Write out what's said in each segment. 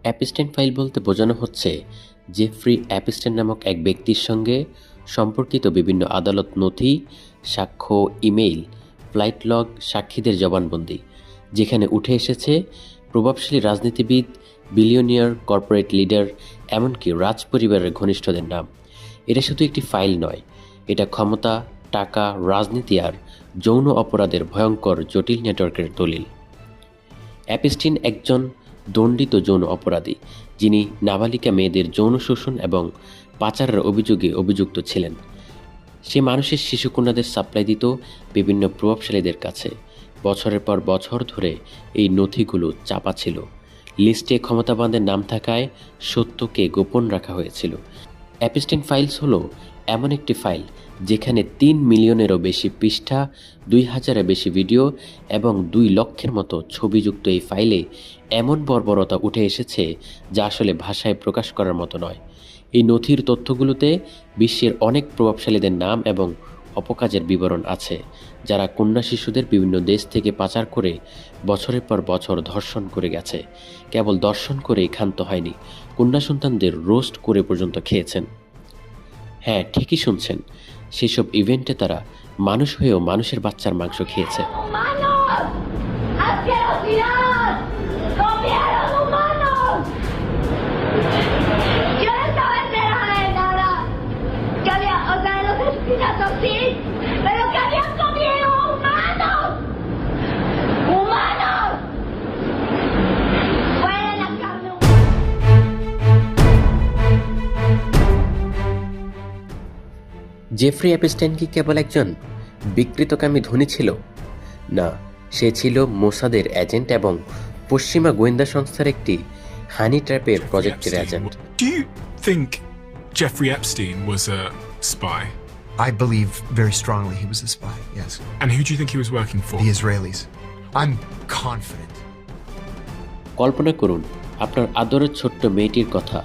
Epstein file বলতে বোঝানো হচ্ছে জেফ্রি অ্যাপস্টাইন নামক এক ব্যক্তির সঙ্গে সম্পর্কিত বিভিন্ন আদালত নথি, সাক্ষ্য, ইমেইল, ফ্লাইট লগ, সাক্ষীদের জবানবন্দি, যেখানে উঠে এসেছে প্রভাবশালী রাজনীতিবিদ, বিলিয়নিয়ার, কর্পোরেট লিডার, এমনকি রাজ পরিবারের ঘনিষ্ঠদের নাম। এটা শুধু একটি ফাইল নয়, এটা ক্ষমতা, টাকা, রাজনীতি আর যৌন অপরাধের ভয়ঙ্কর জটিল নেটওয়ার্কের দলিল। অ্যাপস্টাইন একজন দণ্ডিত যৌন অপরাধী, যিনি নাবালিকা মেয়েদের যৌন শোষণ এবং পাচারের অভিযোগে অভিযুক্ত ছিলেন। সে মানুষের শিশুকন্যাদের সাপ্লাই দিত বিভিন্ন প্রভাবশালীদের কাছে। বছরের পর বছর ধরে এই নথিগুলো চাপা ছিল। লিস্টে ক্ষমতাবানদের নাম থাকায় সত্যকে গোপন রাখা হয়েছিল। অ্যাপস্টাইন ফাইলস হলো এমন একটি ফাইল যেখানে 3 মিলিয়নেরও বেশি পৃষ্ঠা, 2000-এর বেশি ভিডিও এবং 2 লক্ষের মতো ছবিযুক্ত এই ফাইলে এমন বর্বরতা উঠে এসেছে যা আসলে ভাষায় প্রকাশ করার মতো নয়। এই নথির তথ্যগুলোতে বিশ্বের অনেক প্রভাবশালীদের নাম এবং অপকাজের বিবরণ আছে, যারা কন্যা শিশুদের বিভিন্ন দেশ থেকে পাচার করে বছরের পর বছর ধর্ষণ করে গেছে। কেবল দর্শন করেই ক্ষান্ত হয়নি, কন্যা সন্তানদের রোস্ট করে পর্যন্ত খেয়েছেন। হ্যাঁ, ঠিকই শুনছেন, সেসব ইভেন্টে তারা মানুষ হয়েও মানুষের বাচ্চার মাংস খেয়েছে। জেফ্রি অ্যাপস্টাইন কি কেবল একজন বিকৃতকামী ধনী ছিল? না, সে ছিল মোসাদের এজেন্ট এবং পশ্চিমা গোয়েন্দা সংস্থার একটি হানি ট্র্যাপের প্রজেক্টের agent. Do you think Jeffrey Epstein was a spy? I believe very strongly he was a spy, yes. And who do you think he was working for? The Israelis. I'm confident. কল্পনা করুন আপনার আদরের ছোট্ট মেয়েটির কথা,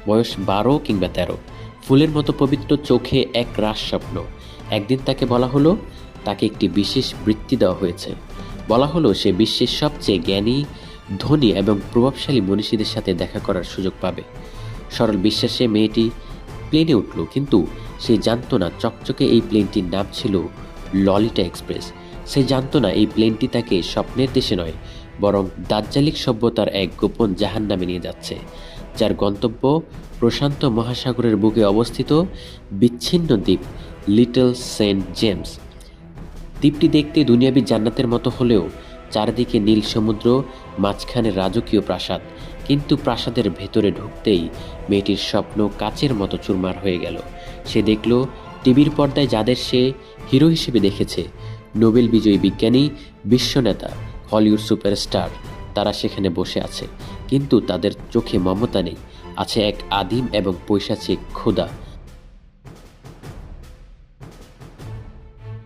বয়স 12 কিংবা 13, ফুলের মতো পবিত্র, চোখে এক রাস স্বপ্ন। একদিন তাকে বলা হলো তাকে একটি বিশেষ বৃত্তি দেওয়া হয়েছে। বলা হলো সে বিশ্বের সবচেয়ে জ্ঞানী, ধনী এবং প্রভাবশালী মনীষীদের সাথে দেখা করার সুযোগ পাবে। সরল বিশ্বাসে মেয়েটি প্লেনে উঠল, কিন্তু সে জানতো না চকচকে এই প্লেনটির নাম ছিল ললিটা এক্সপ্রেস। সে জানতো না এই প্লেনটি তাকে স্বপ্নের দেশে নয়, বরং দাজ্জালিক সভ্যতার এক গোপন জাহান্নামে নিয়ে যাচ্ছে, যার গন্তব্য প্রশান্ত মহাসাগরের বুকে অবস্থিত বিচ্ছিন্ন দ্বীপ লিটল সেন্ট জেমস। দ্বীপটি দেখতে দুনিয়াবি জান্নাতের মতো হলেও চারদিকে নীল সমুদ্র, মাঝখানে রাজকীয় প্রাসাদ। কিন্তু প্রাসাদের ভেতরে ঢুকতেই মেয়েটির স্বপ্ন কাচের মতো চুরমার হয়ে গেল। সে দেখল টিভির পর্দায় যাদের সে হিরো হিসেবে দেখেছে, নোবেল বিজয়ী বিজ্ঞানী, বিশ্বনেতা, হলিউড সুপারস্টার, তারা সেখানে বসে আছে। কিন্তু তাদের চোখে মমতা নেই, আছে এক আদিম এবং পৈশাচিক ক্ষুধা।